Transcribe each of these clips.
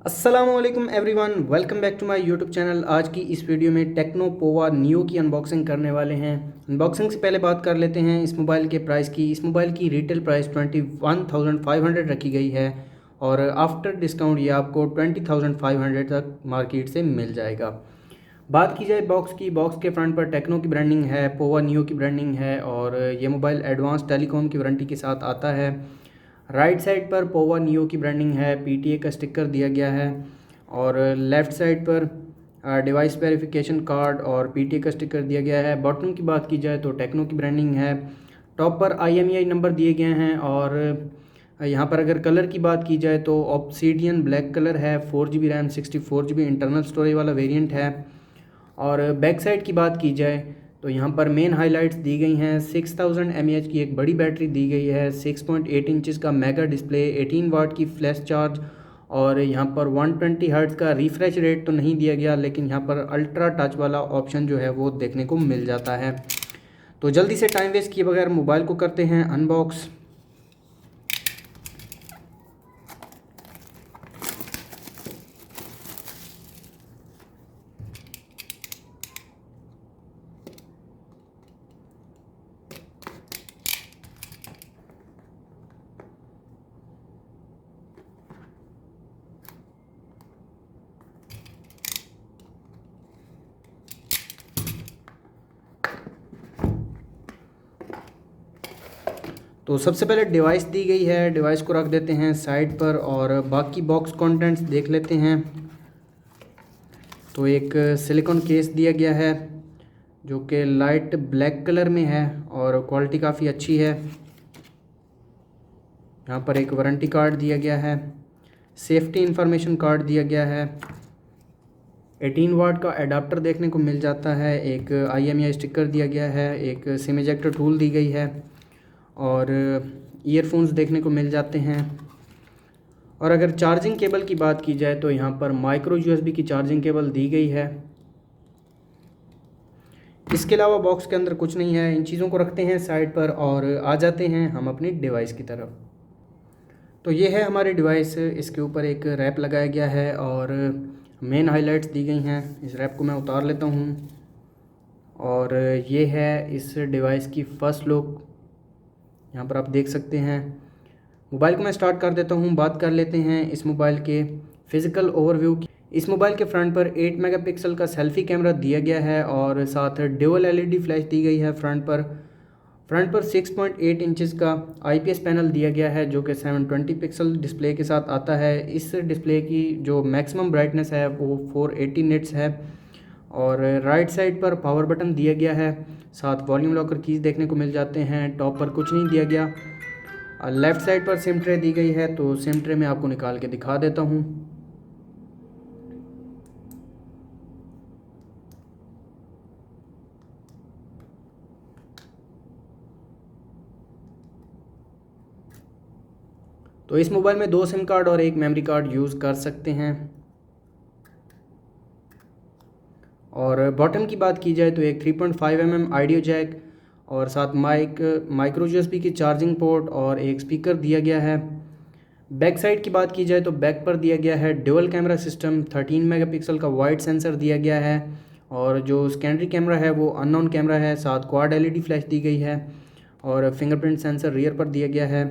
अस्सलामुअलैकुम everyone, welcome back to my YouTube channel. आज की इस वीडियो में टेक्नो पोवा नियो की अनबॉक्सिंग करने वाले हैं। अनबॉक्सिंग से पहले बात कर लेते हैं इस मोबाइल के प्राइस की। इस मोबाइल की रिटेल प्राइस 21,500 रखी गई है और आफ्टर डिस्काउंट ये आपको 20,500 तक मार्केट से मिल जाएगा। बात की जाए बॉक्स की, बॉक्स के फ्रंट पर टेक्नो की ब्रांडिंग है, पोवा नियो की ब्रांडिंग है और ये मोबाइल एडवांस टेलीकॉम की वारंटी के साथ आता है। राइट साइड पर पोवा नियो की ब्रांडिंग है, पीटीए का स्टिकर दिया गया है और लेफ़्ट साइड पर डिवाइस वेरिफिकेशन कार्ड और पीटीए का स्टिकर दिया गया है। बॉटम की बात की जाए तो टेक्नो की ब्रांडिंग है। टॉप पर आईएमईआई नंबर दिए गए हैं और यहाँ पर अगर कलर की बात की जाए तो ऑब्सीडियन ब्लैक कलर है। 4 GB RAM, 64 GB internal storage वाला वेरिएंट है। और बैक साइड की बात की जाए तो यहाँ पर मेन हाइलाइट्स दी गई हैं। 6000 mAh की एक बड़ी बैटरी दी गई है, 6.8 इंचज़ का मेगा डिस्प्ले, 18 वाट की फ्लैश चार्ज और यहाँ पर 120 हर्ट्ज़ का रिफ्रेश रेट तो नहीं दिया गया, लेकिन यहाँ पर अल्ट्रा टच वाला ऑप्शन जो है वो देखने को मिल जाता है। तो जल्दी से टाइम वेस्ट किए बगैर मोबाइल को करते हैं अनबॉक्स। तो सबसे पहले डिवाइस दी गई है, डिवाइस को रख देते हैं साइड पर और बाकी बॉक्स कंटेंट्स देख लेते हैं। तो एक सिलिकॉन केस दिया गया है जो कि लाइट ब्लैक कलर में है और क्वालिटी काफ़ी अच्छी है। यहाँ पर एक वारंटी कार्ड दिया गया है, सेफ्टी इंफॉर्मेशन कार्ड दिया गया है, 18 वाट का एडाप्टर देखने को मिल जाता है, एक आईएमईआई स्टिकर दिया गया है, एक सिम इजेक्टर टूल दी गई है और ईयरफोन्स देखने को मिल जाते हैं। और अगर चार्जिंग केबल की बात की जाए तो यहाँ पर माइक्रो यूएसबी की चार्जिंग केबल दी गई है। इसके अलावा बॉक्स के अंदर कुछ नहीं है। इन चीज़ों को रखते हैं साइड पर और आ जाते हैं हम अपनी डिवाइस की तरफ। तो ये है हमारी डिवाइस, इसके ऊपर एक रैप लगाया गया है और मेन हाइलाइट्स दी गई हैं। इस रैप को मैं उतार लेता हूँ और ये है इस डिवाइस की फ़र्स्ट लुक। यहाँ पर आप देख सकते हैं। मोबाइल को मैं स्टार्ट कर देता हूँ। बात कर लेते हैं इस मोबाइल के फ़िज़िकल ओवरव्यू की। इस मोबाइल के फ्रंट पर 8 मेगापिक्सल का सेल्फ़ी कैमरा दिया गया है और साथ ड्यूअल एलईडी फ्लैश दी गई है। फ्रंट पर 6.8 इंचज़ का आईपीएस पैनल दिया गया है जो कि 720 पिक्सल डिस्प्ले के साथ आता है। इस डिस्प्ले की जो मैक्सिमम ब्राइटनेस है वो 480 निट्स है। और राइट साइड पर पावर बटन दिया गया है, साथ वॉल्यूम लॉकर कीज़ देखने को मिल जाते हैं। टॉप पर कुछ नहीं दिया गया। लेफ़्ट साइड पर सिम ट्रे दी गई है, तो सिम ट्रे मैं आपको निकाल के दिखा देता हूँ। तो इस मोबाइल में 2 सिम कार्ड और एक मेमोरी कार्ड यूज़ कर सकते हैं। और बॉटम की बात की जाए तो एक 3.5 mm ऑडियो जैक और साथ माइक्रो यूएसबी की चार्जिंग पोर्ट और एक स्पीकर दिया गया है। बैक साइड की बात की जाए तो बैक पर दिया गया है ड्यूअल कैमरा सिस्टम, 13 मेगापिक्सल का वाइड सेंसर दिया गया है और जो सेकेंडरी कैमरा है वो अननोन कैमरा है। साथ क्वाड एलईडी फ्लैश दी गई है और फिंगरप्रिंट सेंसर रियर पर दिया गया है।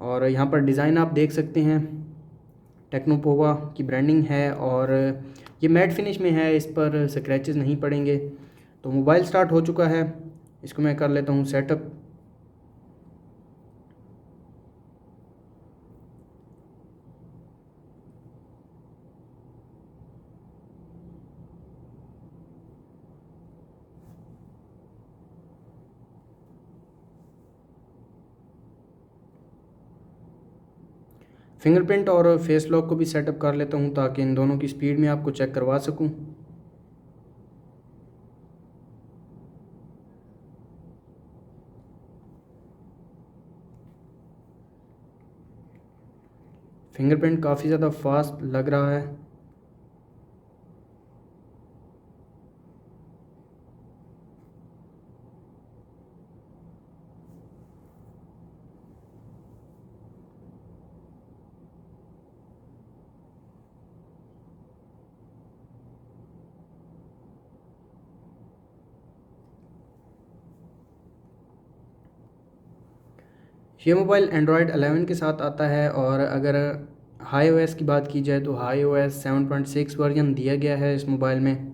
और यहाँ पर डिज़ाइन आप देख सकते हैं, टेक्नोपोवा की ब्रांडिंग है और ये मैट फिनिश में है, इस पर स्क्रैचेस नहीं पड़ेंगे। तो मोबाइल स्टार्ट हो चुका है, इसको मैं कर लेता हूँ सेटअप। फिंगरप्रिंट और फेस लॉक को भी सेटअप कर लेता हूँ ताकि इन दोनों की स्पीड में आपको चेक करवा सकूँ। फिंगरप्रिंट काफ़ी ज़्यादा फास्ट लग रहा है। ये मोबाइल एंड्रॉयड 11 के साथ आता है और अगर iOS की बात की जाए तो iOS 7.6 वर्जन दिया गया है इस मोबाइल में।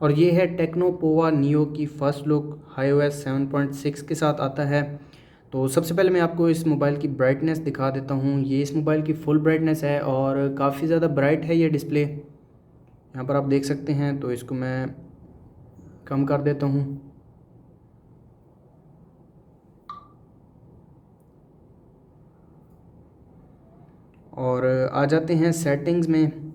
और ये है टेक्नो पोवा नियो की फ़र्स्ट लुक iOS 7.6 के साथ आता है। तो सबसे पहले मैं आपको इस मोबाइल की ब्राइटनेस दिखा देता हूँ। ये इस मोबाइल की फुल ब्राइटनेस है और काफ़ी ज़्यादा ब्राइट है ये डिस्प्ले, यहाँ पर आप देख सकते हैं। तो इसको मैं कम कर देता हूँ। और आ जाते हैं सेटिंग्स में।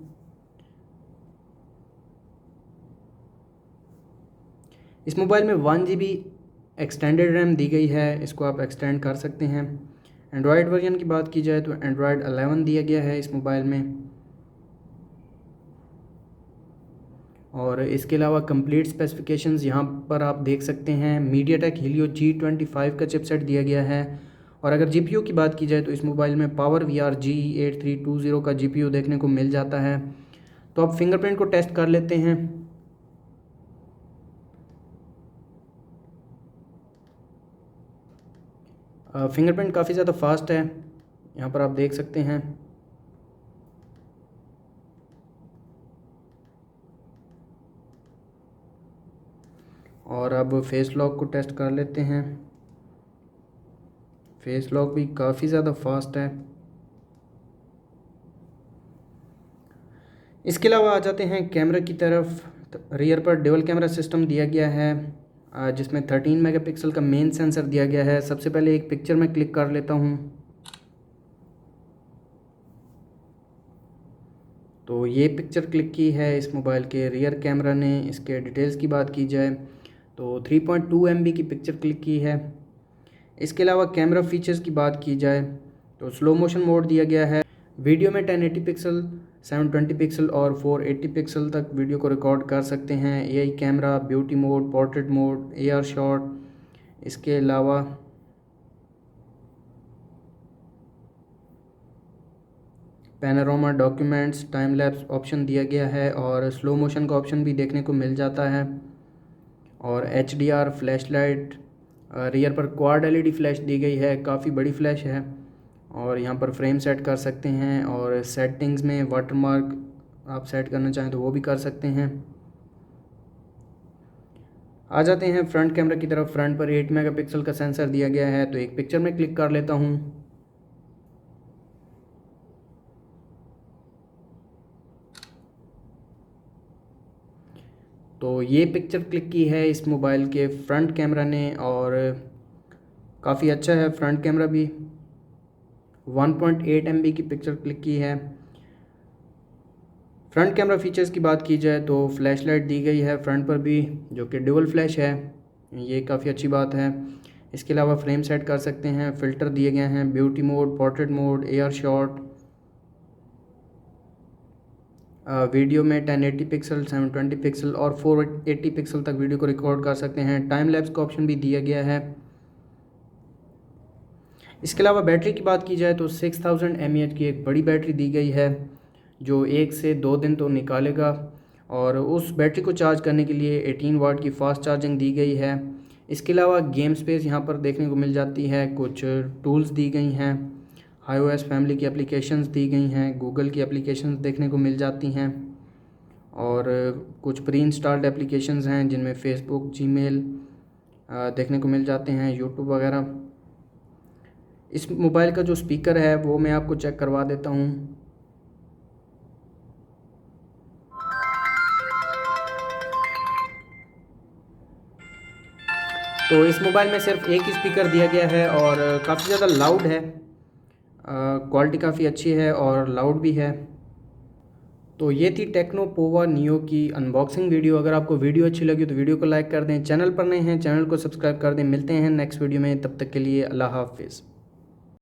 इस मोबाइल में 1 GB एक्सटेंडेड रैम दी गई है, इसको आप एक्सटेंड कर सकते हैं। एंड्रॉयड वर्जन की बात की जाए तो एंड्रॉयड 11 दिया गया है इस मोबाइल में। और इसके अलावा कंप्लीट स्पेसिफिकेशंस यहाँ पर आप देख सकते हैं। मीडियाटेक हीलियो G25 का चिपसेट दिया गया है। और अगर GPU की बात की जाए तो इस मोबाइल में पावर VR G8320 का GPU देखने को मिल जाता है। तो आप फिंगरप्रिंट को टेस्ट कर लेते हैं। फिंगरप्रिंट काफ़ी ज़्यादा फास्ट है, यहाँ पर आप देख सकते हैं। और अब फेस लॉक को टेस्ट कर लेते हैं। फेस लॉक भी काफ़ी ज़्यादा फास्ट है। इसके अलावा आ जाते हैं कैमरा की तरफ। रियर पर डुअल कैमरा सिस्टम दिया गया है जिसमें 13 मेगापिक्सल का मेन सेंसर दिया गया है। सबसे पहले एक पिक्चर में क्लिक कर लेता हूँ। तो ये पिक्चर क्लिक की है इस मोबाइल के रियर कैमरा ने। इसके डिटेल्स की बात की जाए तो 3.2 MB की पिक्चर क्लिक की है। इसके अलावा कैमरा फीचर्स की बात की जाए तो स्लो मोशन मोड दिया गया है। वीडियो में 1080 पिक्सल, 720 पिक्सल और 480 पिक्सल तक वीडियो को रिकॉर्ड कर सकते हैं। AI camera, beauty mode, portrait mode, AR shot. इसके अलावा panorama, documents, time lapse option दिया गया है और स्लो मोशन का ऑप्शन भी देखने को मिल जाता है। और HDR फ्लैश लाइट, रियर पर क्वाड LED फ्लैश दी गई है, काफ़ी बड़ी फ्लैश है। और यहाँ पर फ्रेम सेट कर सकते हैं और सेटिंग्स में वाटरमार्क आप सेट करना चाहें तो वो भी कर सकते हैं। आ जाते हैं फ्रंट कैमरा की तरफ। फ्रंट पर 8 मेगापिक्सल का सेंसर दिया गया है। तो एक पिक्चर में क्लिक कर लेता हूँ। तो ये पिक्चर क्लिक की है इस मोबाइल के फ्रंट कैमरा ने और काफ़ी अच्छा है फ्रंट कैमरा भी। 1.8 MB की पिक्चर क्लिक की है। फ्रंट कैमरा फीचर्स की बात की जाए तो फ्लैश लाइट दी गई है फ्रंट पर भी, जो कि डुअल फ्लैश है, ये काफ़ी अच्छी बात है। इसके अलावा फ्रेम सेट कर सकते हैं, फ़िल्टर दिए गए हैं, beauty mode, portrait mode, AR shot. Video में 1080 पिक्सल, 720 पिक्सल और 480 पिक्सल तक वीडियो को रिकॉर्ड कर सकते हैं। टाइम लैप्स का ऑप्शन भी दिया गया है। इसके अलावा बैटरी की बात की जाए तो 6000 mAh की एक बड़ी बैटरी दी गई है जो 1 से 2 दिन तो निकालेगा। और उस बैटरी को चार्ज करने के लिए 18 वाट की फ़ास्ट चार्जिंग दी गई है। इसके अलावा गेम स्पेस यहाँ पर देखने को मिल जाती है। कुछ टूल्स दी गई हैं, iOS फैमिली की एप्लीकेशंस दी गई हैं, गूगल की एप्लीकेशंस देखने को मिल जाती हैं और कुछ प्री इंस्टॉल्ड एप्लीकेशंस हैं जिनमें फेसबुक, जीमेल देखने को मिल जाते हैं, यूट्यूब वगैरह। इस मोबाइल का जो स्पीकर है वो मैं आपको चेक करवा देता हूँ। तो इस मोबाइल में सिर्फ एक ही स्पीकर दिया गया है और काफ़ी ज़्यादा लाउड है, क्वालिटी काफ़ी अच्छी है और लाउड भी है। तो ये थी टेक्नो पोवा नियो की अनबॉक्सिंग वीडियो। अगर आपको वीडियो अच्छी लगी तो वीडियो को लाइक कर दें, चैनल पर नए हैं चैनल को सब्सक्राइब कर दें। मिलते हैं नेक्स्ट वीडियो में, तब तक के लिए अल्लाह हाफिज़।